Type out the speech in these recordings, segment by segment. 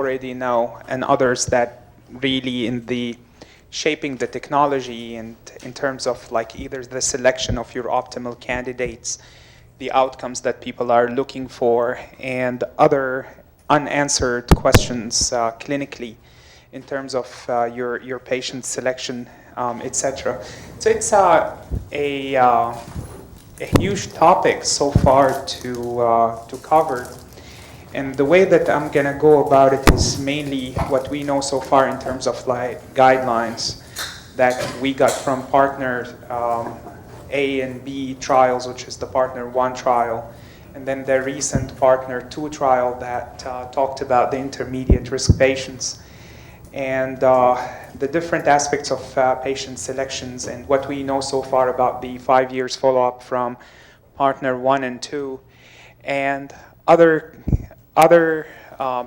already know, and others that really in the shaping the technology and in terms of like either the selection of your optimal candidates, the outcomes that people are looking for, and other unanswered questions clinically in terms of your patient selection, etc. So it's a huge topic so far to cover. And the way that I'm going to go about it is mainly what we know so far in terms of like guidelines that we got from partner A and B trials, which is the partner 1 trial, and then the recent partner 2 trial that talked about the intermediate risk patients, and the different aspects of patient selections and what we know so far about the 5 years follow-up from partner 1 and 2, and other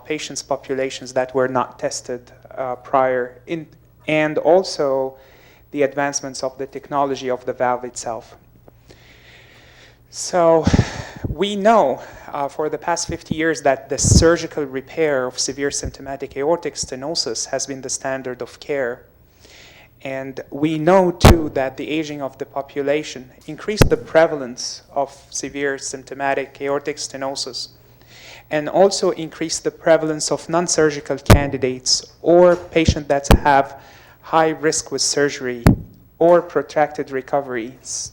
patients populations that were not tested prior, and also the advancements of the technology of the valve itself. So we know for the past 50 years that the surgical repair of severe symptomatic aortic stenosis has been the standard of care. And we know too that the aging of the population increased the prevalence of severe symptomatic aortic stenosis, and also increase the prevalence of non-surgical candidates or patients that have high risk with surgery or protracted recoveries.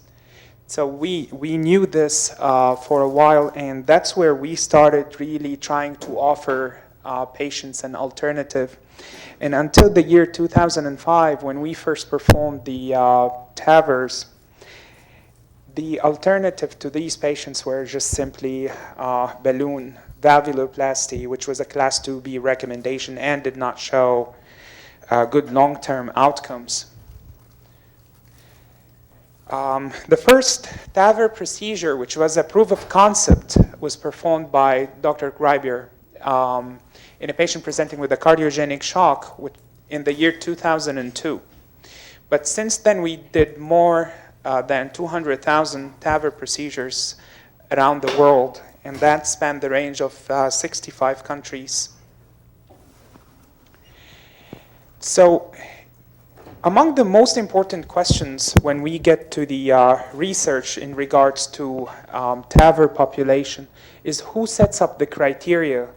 So we knew this for a while, and that's where we started really trying to offer patients an alternative. And until the year 2005, when we first performed the TAVRs, the alternative to these patients were just simply balloon valvuloplasty, which was a class 2B recommendation and did not show good long-term outcomes. The first TAVR procedure, which was a proof of concept, was performed by Dr. Greiber in a patient presenting with a cardiogenic shock in the year 2002. But since then, we did more than 200,000 TAVR procedures around the world, and that spanned the range of 65 countries. So among the most important questions when we get to the research in regards to TAVR population is who sets up the criteria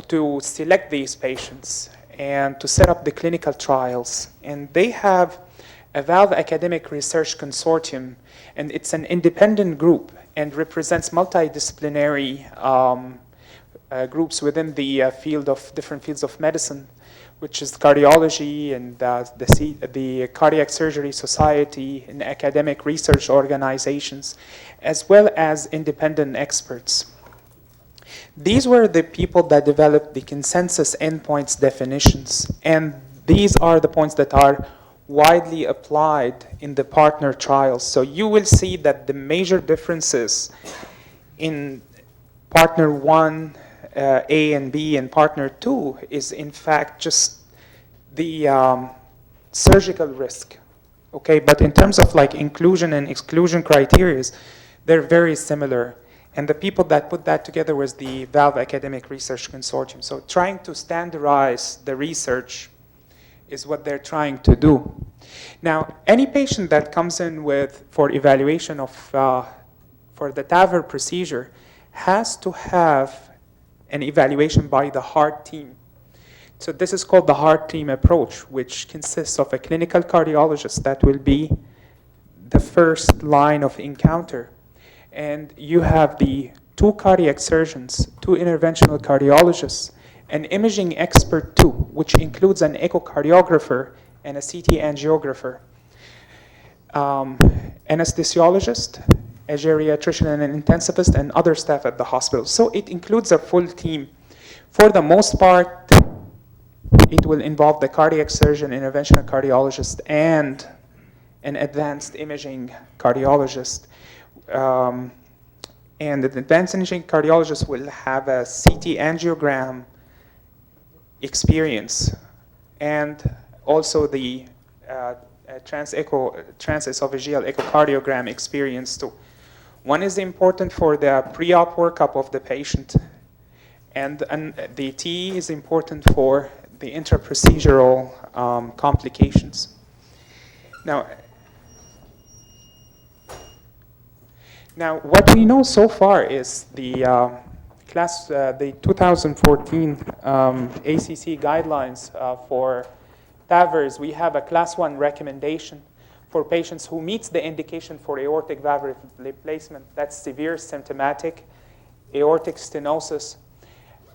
to select these patients and to set up the clinical trials. And they have a Valve Academic Research Consortium, and it's an independent group and represents multidisciplinary groups within the different fields of medicine, which is cardiology and the Cardiac Surgery Society and academic research organizations, as well as independent experts. These were the people that developed the consensus endpoints definitions, and these are the points that are widely applied in the partner trials. So you will see that the major differences in partner 1, A and B, and partner 2 is in fact just the surgical risk. Okay, but in terms of like inclusion and exclusion criteria, they're very similar. And the people that put that together was the Valve Academic Research Consortium. So trying to standardize the research is what they're trying to do. Now, any patient that comes in for evaluation of for the TAVR procedure has to have an evaluation by the heart team. So this is called the heart team approach, which consists of a clinical cardiologist that will be the first line of encounter. And you have the 2 cardiac surgeons, 2 interventional cardiologists, an imaging expert too, which includes an echocardiographer and a CT angiographer, anesthesiologist, a geriatrician and an intensivist, and other staff at the hospital. So it includes a full team. For the most part, it will involve the cardiac surgeon, interventional cardiologist, and an advanced imaging cardiologist. And the advanced imaging cardiologist will have a CT angiogram experience and also the transesophageal echocardiogram experience too. One is important for the pre-op workup of the patient, And the TE is important for the intraprocedural complications. Now, what we know so far is the 2014 ACC guidelines for TAVRs. We have a class 1 recommendation for patients who meets the indication for aortic valve replacement. That's severe symptomatic aortic stenosis,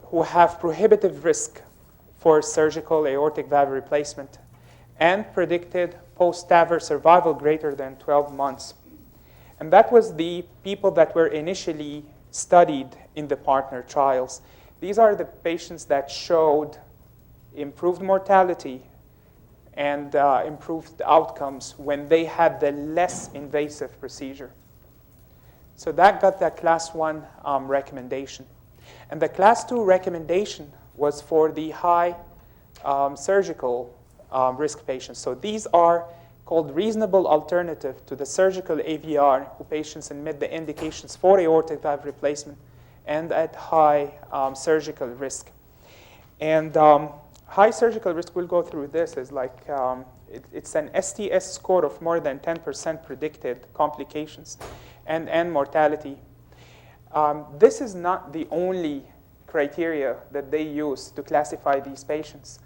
who have prohibitive risk for surgical aortic valve replacement and predicted post-TAVR survival greater than 12 months. And that was the people that were initially studied in the partner trials. These are the patients that showed improved mortality and improved outcomes when they had the less invasive procedure. So that got that class 1 recommendation. And the class 2 recommendation was for the high surgical risk patients. So these are called reasonable alternative to the surgical AVR, who patients admit the indications for aortic valve replacement and at high surgical risk. And high surgical risk, we'll go through this, is like, it's an STS score of more than 10% predicted complications and mortality. This is not the only criteria that they use to classify these patients.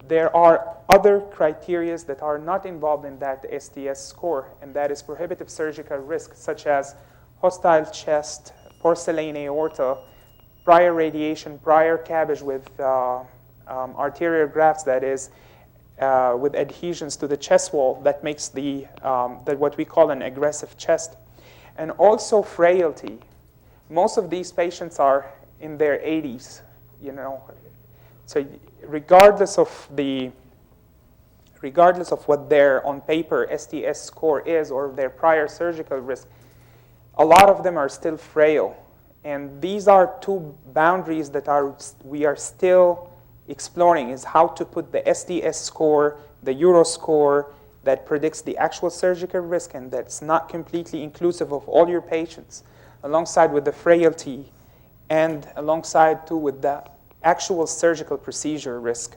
There are other criteria that are not involved in that STS score, and that is prohibitive surgical risk, such as hostile chest, porcelain aorta, prior radiation, prior CABG with arterial grafts, that is, with adhesions to the chest wall that makes the what we call an aggressive chest, and also frailty. Most of these patients are in their 80s, you know. So regardless of what their on paper STS score is or their prior surgical risk, a lot of them are still frail. And these are two boundaries that we are still exploring, is how to put the STS score, the Euro score that predicts the actual surgical risk and that's not completely inclusive of all your patients, alongside with the frailty and alongside too with the actual surgical procedure risk.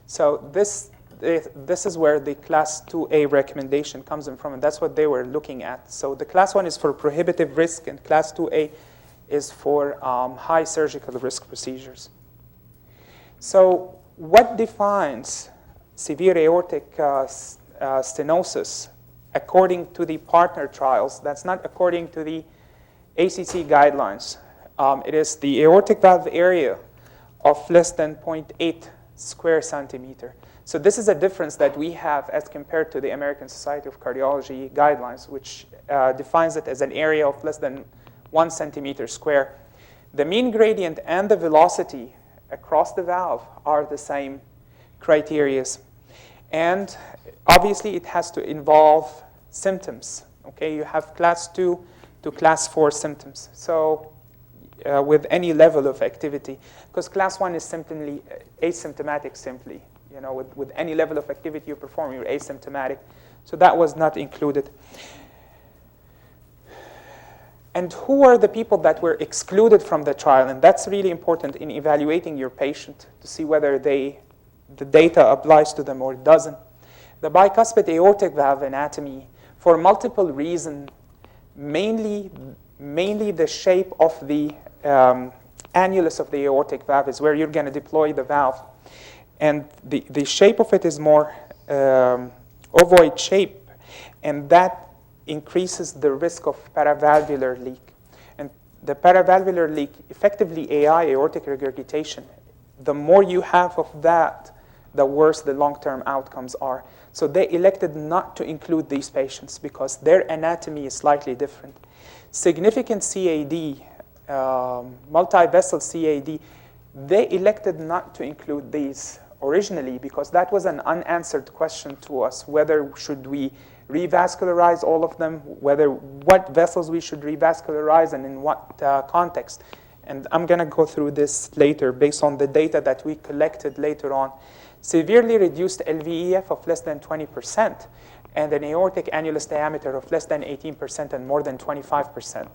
So this is where the class 2A recommendation comes in from, and that's what they were looking at. So the class 1 is for prohibitive risk, and class 2A is for high surgical risk procedures. So what defines severe aortic stenosis according to the partner trials? That's not according to the ACC guidelines. It is the aortic valve area of less than 0.8 square centimeter. So this is a difference that we have as compared to the American Society of Cardiology guidelines, which defines it as an area of less than 1 centimeter square. The mean gradient and the velocity across the valve are the same criteria. And obviously it has to involve symptoms. Okay, you have class 2 to class 4 symptoms. So with any level of activity, because class 1 is simply asymptomatic simply. You know, with any level of activity you perform, you're asymptomatic. So that was not included. And who are the people that were excluded from the trial? And that's really important in evaluating your patient to see whether the data applies to them or doesn't. The bicuspid aortic valve anatomy, for multiple reasons, mainly the shape of the annulus of the aortic valve is where you're going to deploy the valve. And the shape of it is more ovoid shape, and that increases the risk of paravalvular leak. And the paravalvular leak, effectively AI, aortic regurgitation, the more you have of that, the worse the long-term outcomes are. So they elected not to include these patients because their anatomy is slightly different. Significant CAD, multi-vessel CAD, they elected not to include these originally because that was an unanswered question to us, whether should we revascularize all of them, what vessels we should revascularize and in what context. And I'm going to go through this later based on the data that we collected later on. Severely reduced LVEF of less than 20% and an aortic annulus diameter of less than 18% and more than 25%.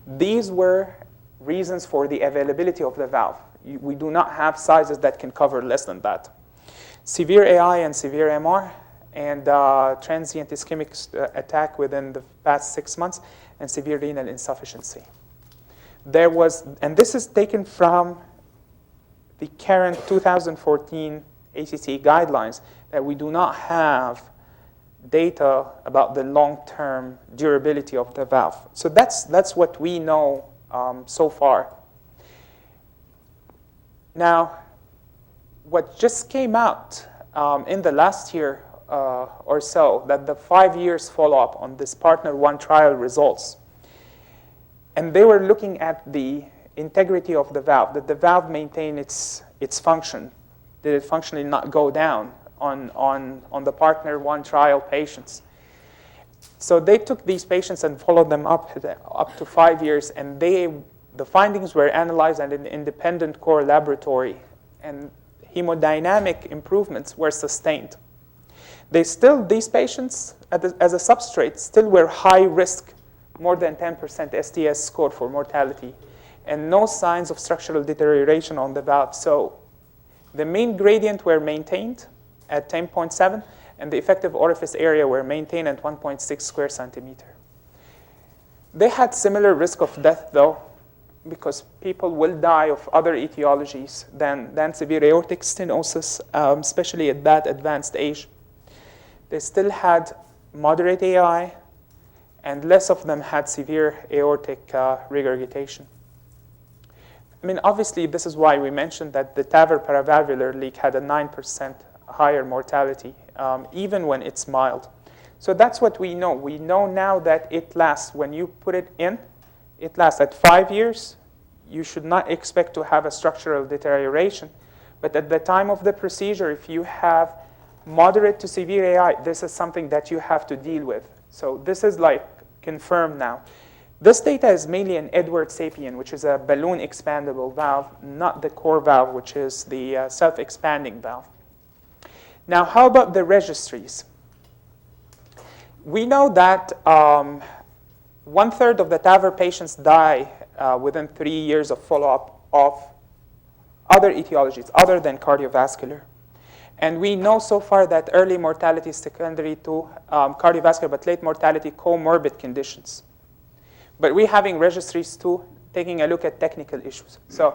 These were reasons for the availability of the valve. We do not have sizes that can cover less than that. Severe AI and severe MR, and transient ischemic attack within the past 6 months, and severe renal insufficiency. There was, and this is taken from the current 2014 ACC guidelines, that we do not have data about the long-term durability of the valve. So that's what we know so far. Now, what just came out in the last year or so, that the 5 years follow-up on this Partner 1 trial results, and they were looking at the integrity of the valve, that the valve maintained its function. Did it functionally not go down on the Partner 1 trial patients? So they took these patients and followed them up to 5 years, and the findings were analyzed at an independent core laboratory, and hemodynamic improvements were sustained. These patients, as a substrate, still were high risk, more than 10% STS score for mortality, and no signs of structural deterioration on the valve. So the mean gradient were maintained at 10.7, and the effective orifice area were maintained at 1.6 square centimeter. They had similar risk of death, though, because people will die of other etiologies than severe aortic stenosis, especially at that advanced age. They still had moderate AI, and less of them had severe aortic regurgitation. I mean, obviously, this is why we mentioned that the TAVR paravalvular leak had a 9% higher mortality, even when it's mild. So that's what we know. We know now that it lasts. When you put it in, it lasts at 5 years. You should not expect to have a structural deterioration. But at the time of the procedure, if you have moderate to severe AI, this is something that you have to deal with. So this is like confirmed now. This data is mainly an Edwards Sapien, which is a balloon expandable valve, not the core valve, which is the self-expanding valve. Now, how about the registries? We know that 1/3 of the TAVR patients die within 3 years of follow-up of other etiologies other than cardiovascular. And we know so far that early mortality is secondary to cardiovascular, but late mortality comorbid conditions. But we're having registries too, taking a look at technical issues. So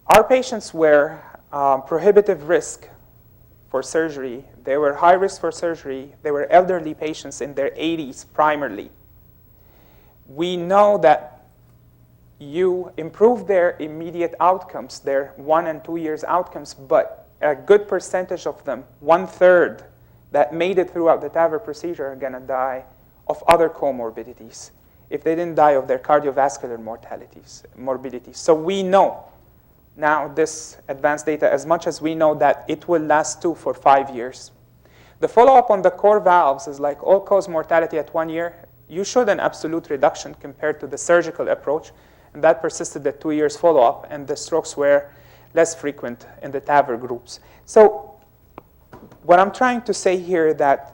our patients were prohibitive risk for surgery. They were high risk for surgery. They were elderly patients in their 80s primarily. We know that you improve their immediate outcomes, their 1 and 2 years outcomes, but a good percentage of them, 1/3, that made it throughout the TAVR procedure are going to die of other comorbidities if they didn't die of their cardiovascular morbidities. So we know now this advanced data, as much as we know that it will last for 5 years. The follow-up on the core valves is like all-cause mortality at 1 year. You showed an absolute reduction compared to the surgical approach, and that persisted at 2 years follow-up, and the strokes were less frequent in the TAVR groups. So what I'm trying to say here that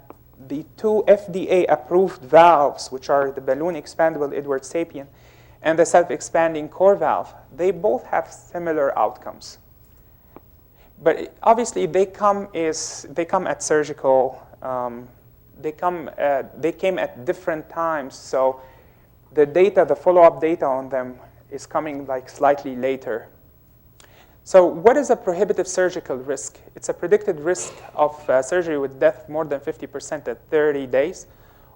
the 2 FDA-approved valves, which are the balloon expandable Edwards Sapien and the self-expanding core valve, they both have similar outcomes. But obviously, they came at surgical. They came at different times. So the data, the follow-up data on them, is coming like slightly later. So what is a prohibitive surgical risk? It's a predicted risk of surgery with death more than 50% at 30 days,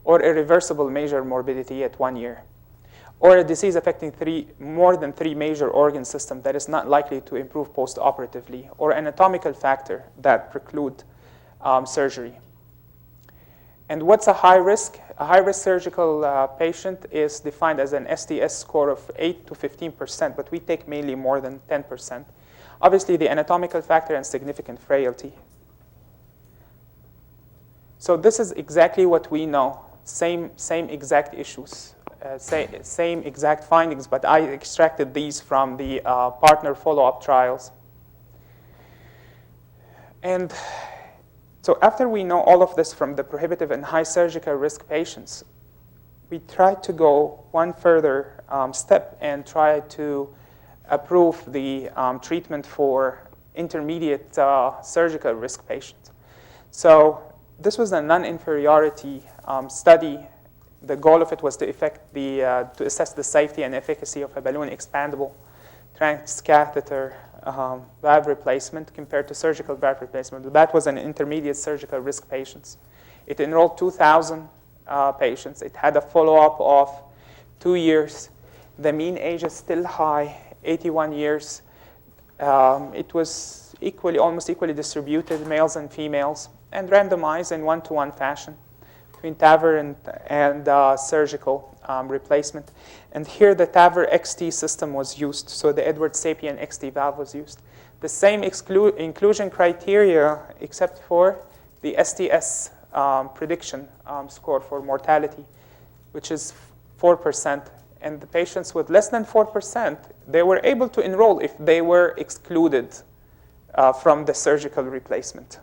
or irreversible major morbidity at 1 year, or a disease affecting more than 3 major organ systems that is not likely to improve post-operatively, or anatomical factor that preclude surgery. And what's a high risk? A high-risk surgical patient is defined as an STS score of 8 to 15%, but we take mainly more than 10%. Obviously, the anatomical factor and significant frailty. So this is exactly what we know. Same exact issues, same exact findings, but I extracted these from the partner follow-up trials. And so after we know all of this from the prohibitive and high surgical risk patients, we tried to go one further step and try to approved the treatment for intermediate surgical risk patients. So this was a non-inferiority study. The goal of it was to assess the safety and efficacy of a balloon expandable transcatheter valve replacement compared to surgical valve replacement. That was an intermediate surgical risk patients. It enrolled 2,000 patients. It had a follow-up of 2 years. The mean age is still high, 81 years. It was almost equally distributed, males and females, and randomized in 1-to-1 fashion between TAVR and surgical replacement. And here the TAVR XT system was used, so the Edwards Sapien XT valve was used. The same inclusion criteria except for the STS prediction score for mortality, which is 4%. And the patients with less than 4%, they were able to enroll if they were excluded from the surgical replacement.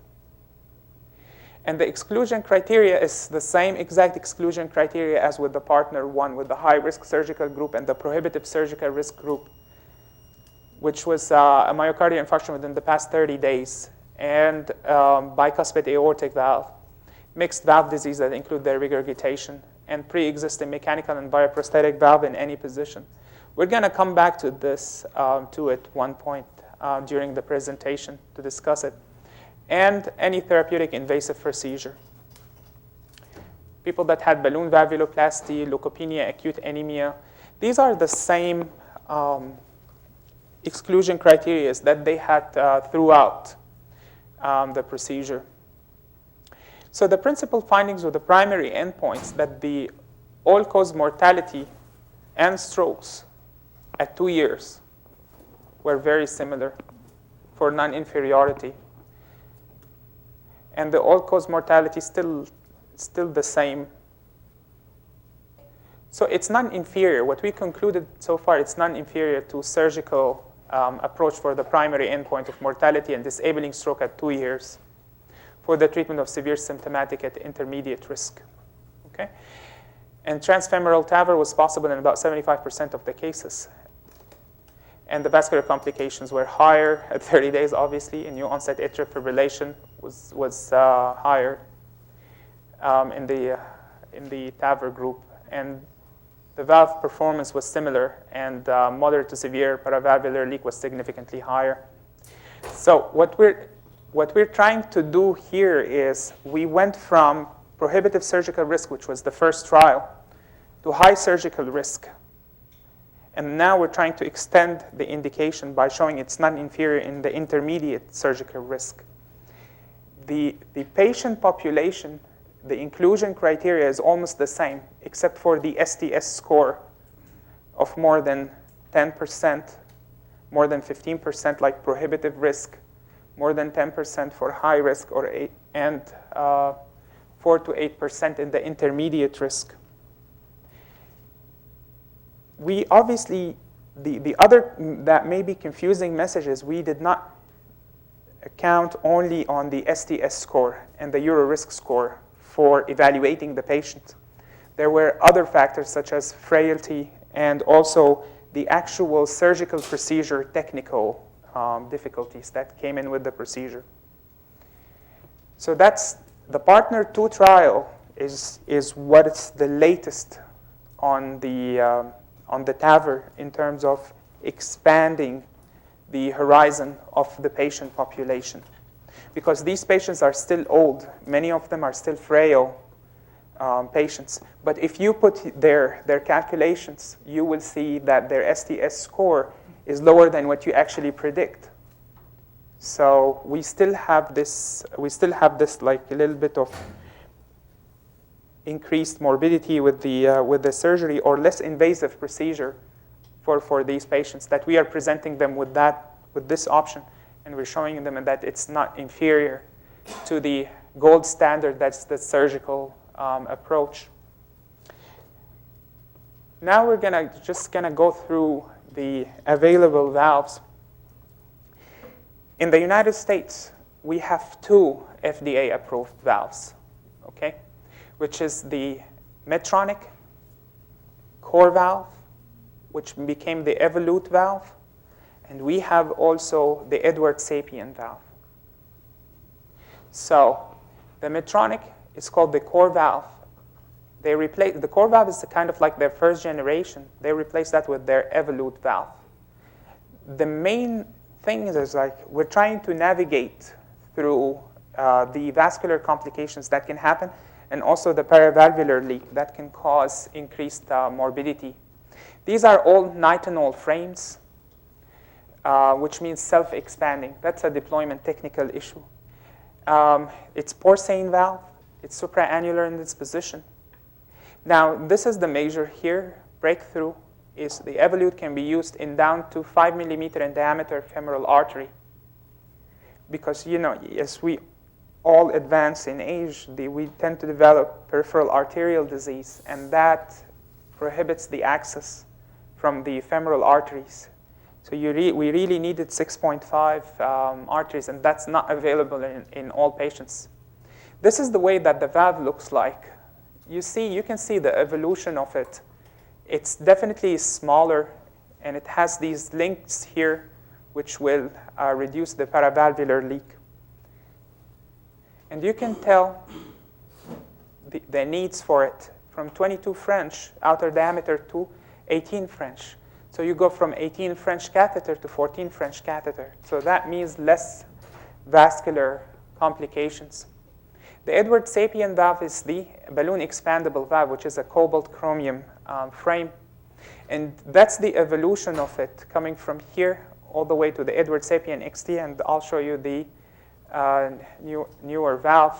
And the exclusion criteria is the same exact exclusion criteria as with the partner one, with the high-risk surgical group and the prohibitive surgical risk group, which was a myocardial infarction within the past 30 days, and bicuspid aortic valve, mixed valve disease that include their regurgitation, and pre-existing mechanical and bioprosthetic valve in any position. We're going to come back to this at one point during the presentation to discuss it. And any therapeutic invasive procedure. People that had balloon valvuloplasty, leukopenia, acute anemia, these are the same exclusion criteria that they had throughout the procedure. So the principal findings of the primary endpoints that the all-cause mortality and strokes at 2 years were very similar for non-inferiority. And the all-cause mortality still the same. So it's non-inferior. What we concluded so far, it's non-inferior to surgical approach for the primary endpoint of mortality and disabling stroke at 2 years for the treatment of severe symptomatic at intermediate risk. Okay? And transfemoral TAVR was possible in about 75% of the cases. And the vascular complications were higher at 30 days, obviously, and new onset atrial fibrillation was higher in the TAVR group. And the valve performance was similar, and moderate to severe paravalvular leak was significantly higher. So what we're trying to do here is we went from prohibitive surgical risk, which was the first trial, to high surgical risk. And now we're trying to extend the indication by showing it's non-inferior in the intermediate surgical risk. The patient population, the inclusion criteria is almost the same, except for the STS score of more than 10%, more than 15% like prohibitive risk, more than 10% for high risk, and 4 to 8% in the intermediate risk. We obviously, the other that may be confusing message is we did not count only on the STS score and the Euro risk score for evaluating the patient. There were other factors such as frailty and also the actual surgical procedure technical difficulties that came in with the procedure. So that's the partner 2 trial is what's the latest on the TAVR in terms of expanding the horizon of the patient population. Because these patients are still old. Many of them are still frail patients. But if you put their calculations, you will see that their STS score is lower than what you actually predict. So we still have this like a little bit of increased morbidity with the surgery or less invasive procedure for these patients, that we are presenting them with this option, and we're showing them that it's not inferior to the gold standard, that's the surgical approach. Now we're just gonna go through the available valves. In the United States, we have 2 FDA-approved valves, okay? Which is the Medtronic core valve, which became the Evolute valve, And we have also the Edwards Sapien valve. So the Medtronic is called the core valve. The core valve is kind of like their first generation. They replaced that with their Evolute valve. The main thing is like we're trying to navigate through the vascular complications that can happen, and also the paravalvular leak that can cause increased morbidity. These are all nitinol frames, which means self-expanding. That's a deployment technical issue. It's porcine valve. It's supraannular in its position. Now, this is the measure here. Breakthrough is the Evolute can be used in down to 5 millimeter in diameter femoral artery. Because, as we all advance in age, we tend to develop peripheral arterial disease, and that prohibits the access from the femoral arteries. So we really needed 6.5 arteries, and that's not available in all patients. This is the way that the valve looks like. You can see the evolution of it. It's definitely smaller, and it has these links here, which will reduce the paravalvular leak. And you can tell the needs for it from 22 French outer diameter to 18 French. So you go from 18 French catheter to 14 French catheter. So that means less vascular complications. The Edwards Sapien valve is the balloon expandable valve, which is a cobalt chromium frame. And that's the evolution of it, coming from here all the way to the Edwards Sapien XT, and I'll show you the newer valve,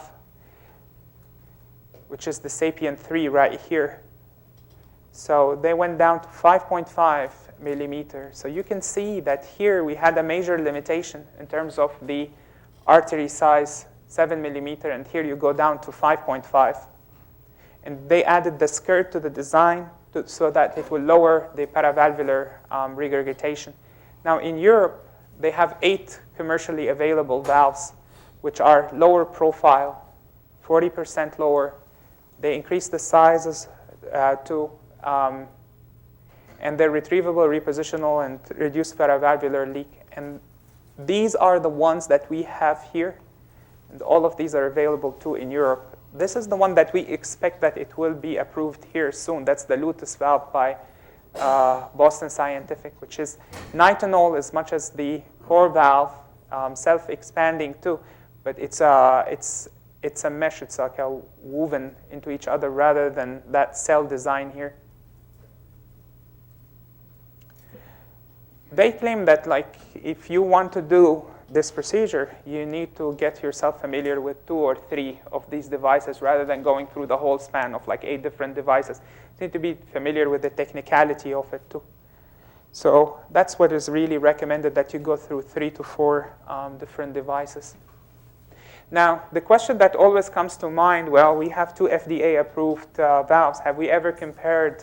which is the Sapien 3 right here. So they went down to 5.5 millimeters. So you can see that here we had a major limitation in terms of the artery size, 7 millimeter, and here you go down to 5.5. And they added the skirt to the design so that it will lower the paravalvular regurgitation. Now in Europe, they have 8 commercially available valves, which are lower profile, 40% lower. They increase the sizes and they're retrievable, repositionable, and reduce paravalvular leak. And these are the ones that we have here. And all of these are available too in Europe. This is the one that we expect that it will be approved here soon. That's the Lotus valve by Boston Scientific, which is nitinol as much as the core valve, self-expanding too. But it's a mesh. It's like a woven into each other rather than that cell design here. They claim that if you want to do this procedure, you need to get yourself familiar with 2 or 3 of these devices rather than going through the whole span of 8 different devices. You need to be familiar with the technicality of it too. So that's what is really recommended, that you go through 3 to 4 different devices. Now, the question that always comes to mind, well, we have 2 FDA-approved valves. Have we ever compared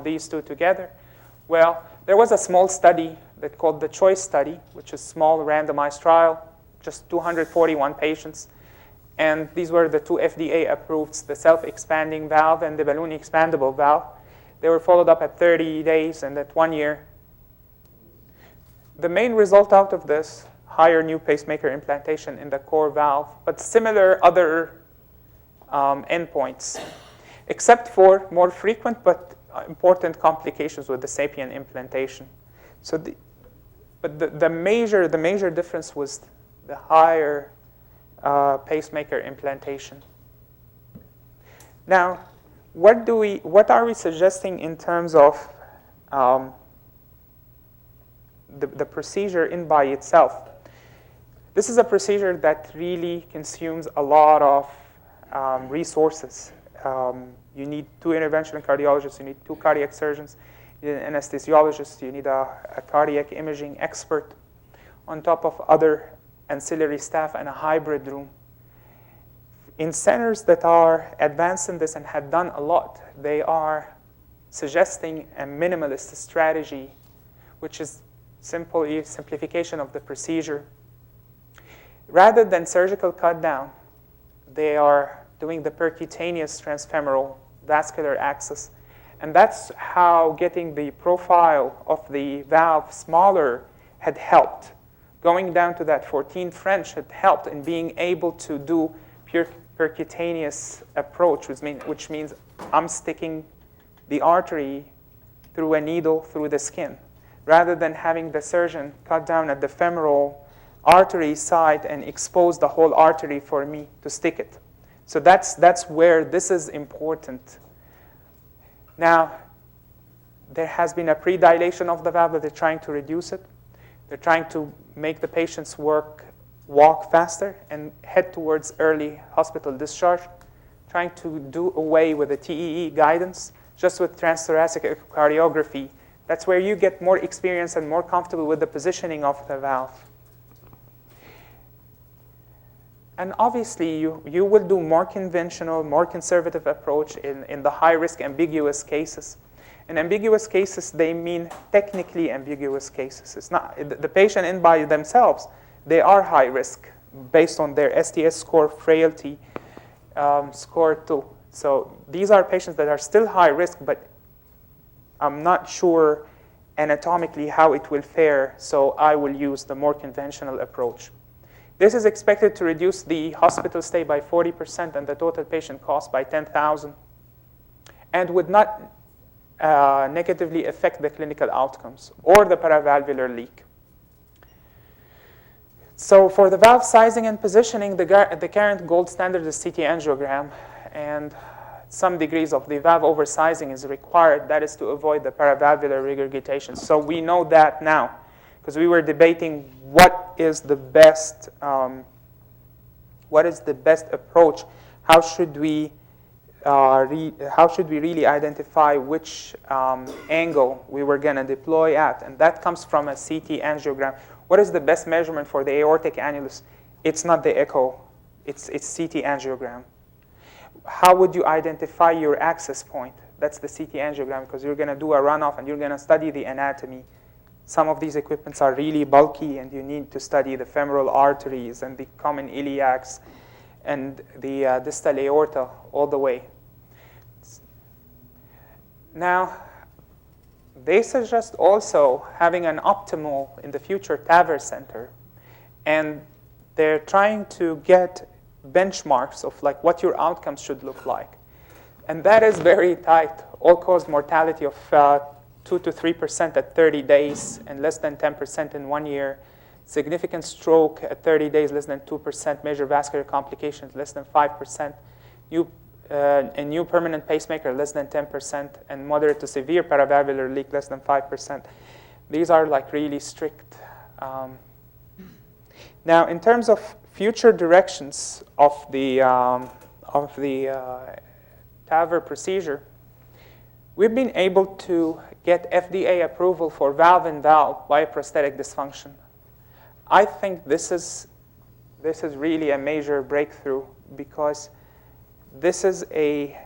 these 2 together? Well, there was a small study that called the CHOICE study, which is a small randomized trial, just 241 patients. And these were the 2 FDA-approved, the self-expanding valve and the balloon expandable valve. They were followed up at 30 days and at 1 year. The main result out of this, higher new pacemaker implantation in the core valve, but similar other endpoints, except for more frequent but important complications with the Sapien implantation. So the major difference was the higher pacemaker implantation. Now, what are we suggesting in terms of the procedure in by itself? This is a procedure that really consumes a lot of resources. You need 2 interventional cardiologists, you need 2 cardiac surgeons, you need an anesthesiologist, you need a cardiac imaging expert, on top of other ancillary staff and a hybrid room. In centers that are advanced in this and had done a lot, they are suggesting a minimalist strategy, which is simply simplification of the procedure. Rather than surgical cut down, they are doing the percutaneous transfemoral vascular access. And that's how getting the profile of the valve smaller had helped. Going down to that 14 French had helped in being able to do pure percutaneous approach, which means I'm sticking the artery through a needle through the skin, rather than having the surgeon cut down at the femoral artery site and expose the whole artery for me to stick it. So that's where this is important. Now, there has been a predilation of the valve, but they're trying to reduce it. They're trying to make the patients walk faster and head towards early hospital discharge, trying to do away with the TEE guidance, just with transthoracic echocardiography. That's where you get more experience and more comfortable with the positioning of the valve. And obviously, you will do more conventional, more conservative approach in the high-risk ambiguous cases. In ambiguous cases, they mean technically ambiguous cases. It's not the patient in by themselves. They are high risk based on their STS score, frailty score 2. So these are patients that are still high risk, but I'm not sure anatomically how it will fare, so I will use the more conventional approach. This is expected to reduce the hospital stay by 40% and the total patient cost by $10,000, and would not negatively affect the clinical outcomes or the paravalvular leak. So for the valve sizing and positioning, the current gold standard is CT angiogram, and some degrees of the valve oversizing is required. That is to avoid the paravalvular regurgitation. So we know that now, because we were debating what is the best approach. How should we really identify which angle we were going to deploy at? And that comes from a CT angiogram. What is the best measurement for the aortic annulus? It's not the echo. It's CT angiogram. How would you identify your access point? That's the CT angiogram, because you're going to do a runoff and you're going to study the anatomy. Some of these equipments are really bulky, and you need to study the femoral arteries and the common iliacs and the distal aorta all the way. Now, they suggest also having an optimal, in the future, TAVR center. And they're trying to get benchmarks of like what your outcomes should look like. And that is very tight. All-cause mortality of 2 to 3% at 30 days and less than 10% in 1 year. Significant stroke at 30 days, less than 2%. Major vascular complications, less than 5%. A new permanent pacemaker, less than 10%. And moderate to severe paravalvular leak, less than 5%. These are like really strict. Now, in terms of future directions of the TAVR procedure, we've been able to get FDA approval for valve-in-valve bioprosthetic dysfunction. I think this is really a major breakthrough, because this is a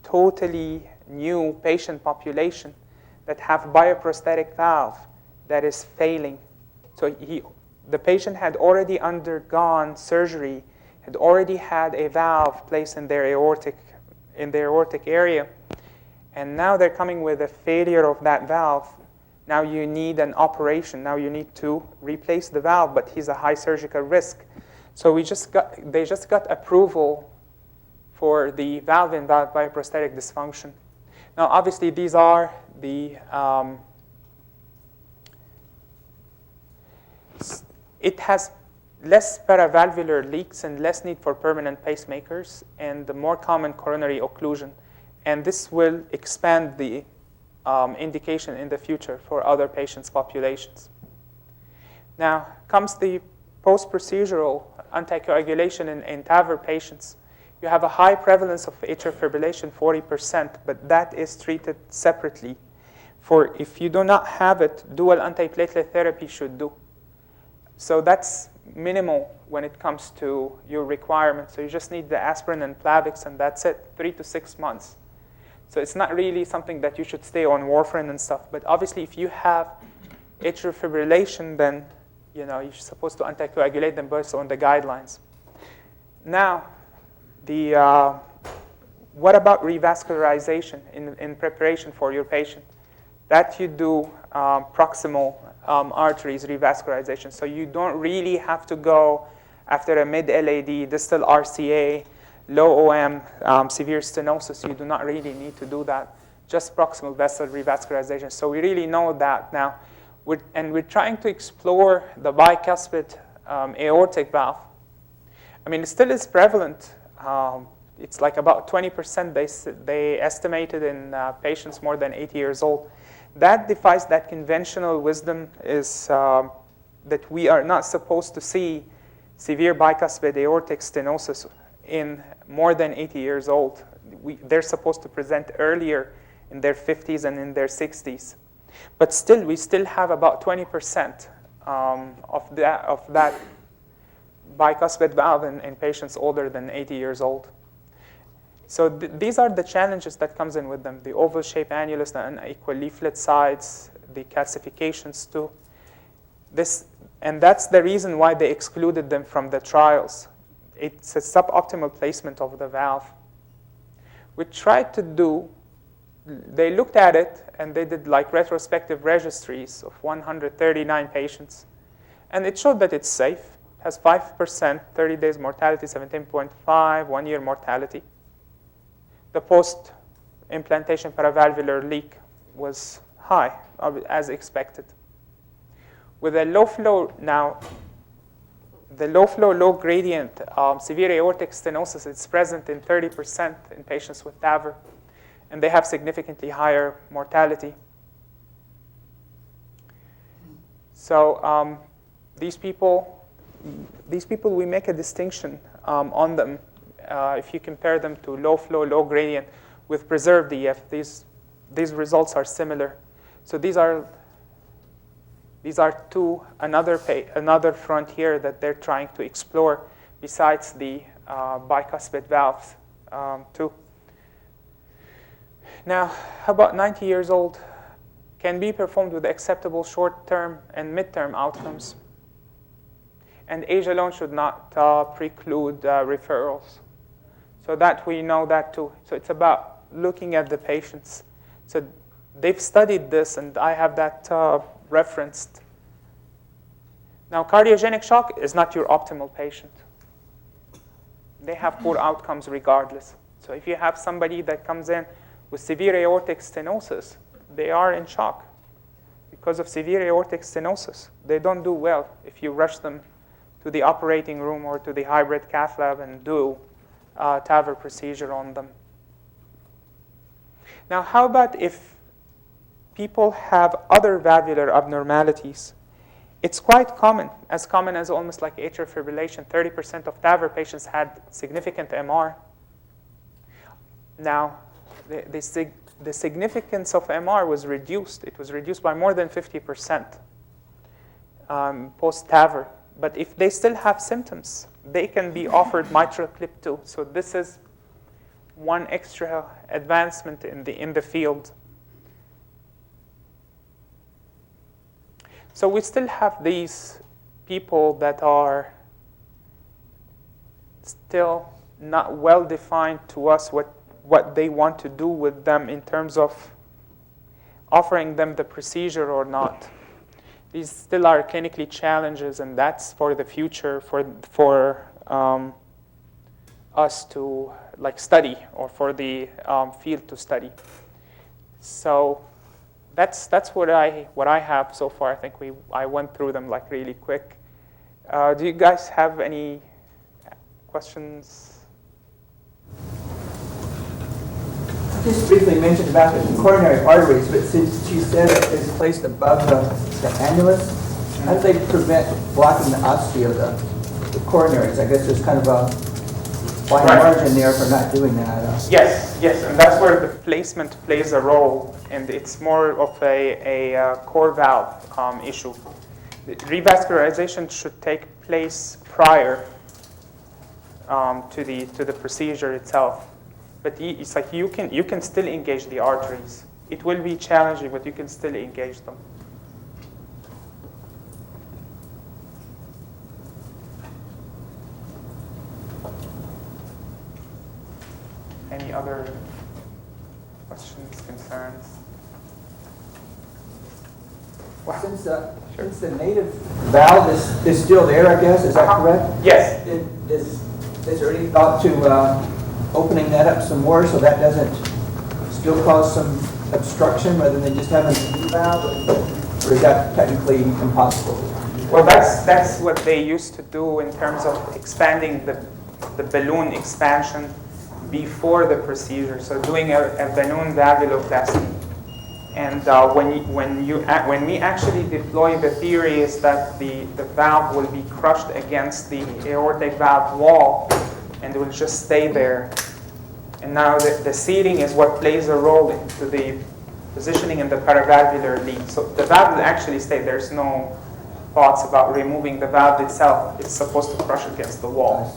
totally new patient population that have bioprosthetic valve that is failing. So the patient had already undergone surgery, had already had a valve placed in their aortic area, and now they're coming with a failure of that valve. Now you need an operation. Now you need to replace the valve, but he's a high surgical risk. So they just got approval for the valve-in-valve bioprosthetic dysfunction. Now, obviously, these are the it has less paravalvular leaks and less need for permanent pacemakers and the more common coronary occlusion. And this will expand the indication in the future for other patients' populations. Now comes the post-procedural anticoagulation in TAVR patients. You have a high prevalence of atrial fibrillation, 40%, but that is treated separately. For if you do not have it, dual antiplatelet therapy should do. So that's minimal when it comes to your requirements. So you just need the aspirin and Plavix, and that's it, 3 to 6 months. So it's not really something that you should stay on warfarin and stuff. But obviously, if you have atrial fibrillation, then you're supposed to anticoagulate them based on the guidelines. Now, what about revascularization in preparation for your patient? That you do proximal arteries revascularization. So you don't really have to go after a mid-LAD, distal RCA, low OM, severe stenosis. You do not really need to do that. Just proximal vessel revascularization. So we really know that now. We're trying to explore the bicuspid aortic valve. I mean, it still is prevalent. It's like about 20% they estimated in patients more than 80 years old. That defies that conventional wisdom is that we are not supposed to see severe bicuspid aortic stenosis in more than 80 years old. They're supposed to present earlier in their 50s and in their 60s. But still, we still have about 20% of that bicuspid valve in patients older than 80 years old. So these are the challenges that comes in with them: the oval-shaped annulus, the unequal leaflet sides, the calcifications too. And that's the reason why they excluded them from the trials. It's a suboptimal placement of the valve. We tried to do, they looked at it and they did like retrospective registries of 139 patients. And it showed that it's safe, has 5%, 30 days mortality, 17.5, 1-year mortality. The post-implantation paravalvular leak was high, as expected. With a low flow now, the low flow, low gradient severe aortic stenosis is present in 30% in patients with TAVR, and they have significantly higher mortality. So these people, we make a distinction on them. If you compare them to low flow, low gradient with preserved EF, these results are similar. So these are another frontier that they're trying to explore besides the bicuspid valves too. Now, how about 90 years old? Can be performed with acceptable short-term and mid-term outcomes. And age alone should not preclude referrals. So that we know that too. So it's about looking at the patients. So they've studied this, and I have that referenced. Now, cardiogenic shock is not your optimal patient. They have poor outcomes regardless. So if you have somebody that comes in with severe aortic stenosis, they are in shock because of severe aortic stenosis. They don't do well if you rush them to the operating room or to the hybrid cath lab and do TAVR procedure on them. Now, how about if people have other valvular abnormalities? It's quite common as almost like atrial fibrillation. 30% of TAVR patients had significant MR. Now, the significance of MR was reduced. It was reduced by more than 50% post-TAVR. But if they still have symptoms, they can be offered mitral clip too. So this is one extra advancement in the field. So we still have these people that are still not well defined to us what they want to do with them in terms of offering them the procedure or not. These still are clinically challenges, and that's for the future for us to study, or for the field to study. So that's what I have so far. I think I went through them really quick. Do you guys have any questions? Just briefly mentioned about the coronary arteries, but since you said it is placed above the annulus, how do they prevent blocking the ostia of the coronaries? I guess there's kind of a fine margin there for not doing that. Yes, and that's where the placement plays a role, and it's more of a core valve issue. The revascularization should take place prior to the procedure itself. But it's like you can still engage the arteries. It will be challenging, but you can still engage them. Any other questions, concerns? Wow. Since the native valve is still there, I guess, is that correct? Yes. Is there any thought to opening that up some more so that doesn't still cause some obstruction rather than just having a new valve? Or is that technically impossible? Well, that's what they used to do in terms of expanding the balloon expansion before the procedure. So doing a balloon valvuloplasty. And when we actually deploy, the theory is that the valve will be crushed against the aortic valve wall and it will just stay there. And now the seating is what plays a role into the positioning in the paravalvular lead. So the valve will actually stay. There's no thoughts about removing the valve itself. It's supposed to crush against the wall.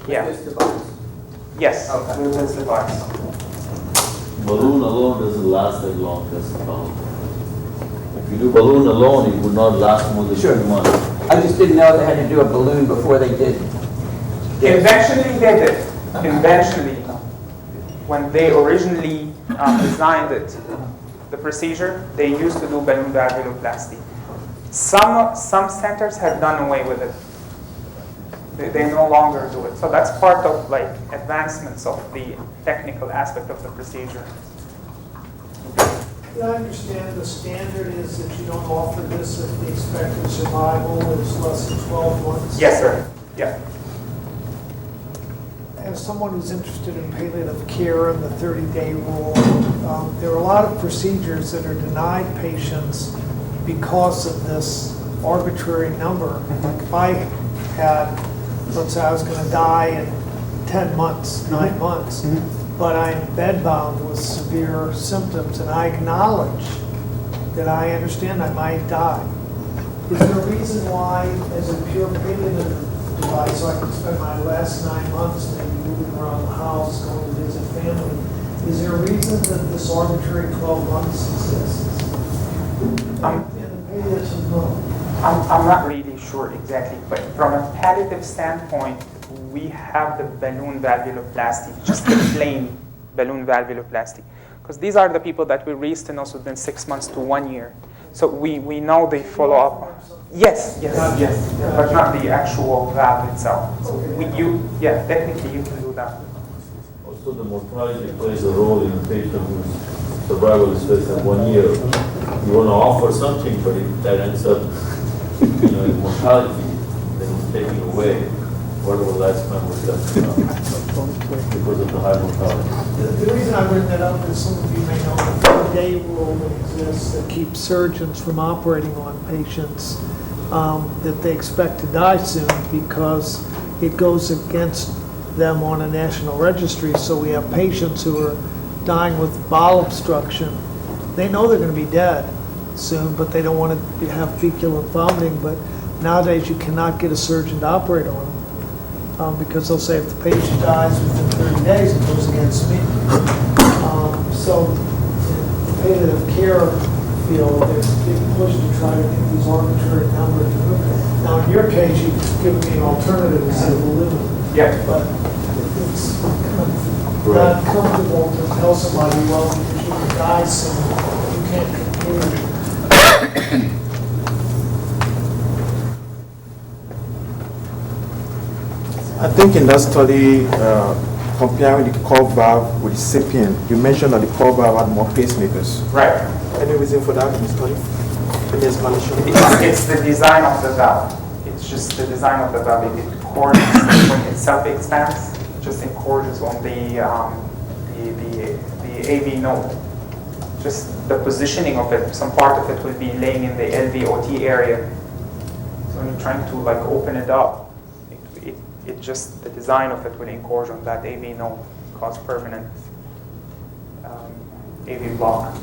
Yeah. This device? Yes, Okay. with this device. Balloon alone doesn't last that long, that's the problem. If you do balloon alone, it would not last more than Sure. 2 months. I just didn't know if they had to do a balloon before they did. Eventually they did. Eventually. When they originally designed it, the procedure, they used to do balloon valvuloplasty. Some centers have done away with it. They no longer do it. So that's part of like advancements of the technical aspect of the procedure. I understand the standard is that you don't offer this if the expected survival is less than 12 months. Yes, sir. Yeah. As someone who's interested in palliative care and the 30-day rule, there are a lot of procedures that are denied patients because of this arbitrary number. Like if I had, let's say I was going to die in 10 months, 9 months, but I'm bedbound with severe symptoms, and I acknowledge that I understand I might die. Is there a reason why, as a pure palliative device, so I can spend my last 9 months maybe moving around the house, going to visit family, is there a reason that this arbitrary 12 months exists? In the palliative mode. I'm not really sure exactly, but from a palliative standpoint, we have the balloon valvuloplasty, just the plain balloon valvuloplasty. Because these are the people that we restenosis within 6 months to 1 year. So we know they follow up. Yes, but not the actual valve itself. So technically you can do that. Also, the mortality plays a role in a patient whose survival is less than 1 year. You want to offer something, but if that ends up, in mortality, then it's taking away whatever lifespan was left because of the high mortality. The reason I bring that up is some of you may know the 30-day rule that exists that keeps surgeons from operating on patients that they expect to die soon because it goes against them on a national registry. So we have patients who are dying with bowel obstruction. They know they're going to be dead soon, but they don't want to have fecal and vomiting. But nowadays you cannot get a surgeon to operate on them because they'll say if the patient dies within 30 days, it goes against me. So in the palliative care field, there's a big push to try to get these arbitrary numbers. Now in your case, you've given me an alternative instead of a balloon. Yeah. But it's kind of not comfortable to tell somebody, well, because you can die soon, you can't continue. I think in that study, comparing the core valve with the Sapien, you mentioned that the core valve had more pacemakers. Right. Any reason for that in the study? Any explanation? It's the design of the valve. It's just the design of the valve. It encourages when it self-expands. It just encourages on the AV node. Just the positioning of it. Some part of it will be laying in the LVOT area. So when you're trying to like open it up, it just the design of it will encourage on that AV node, cause permanent AV block.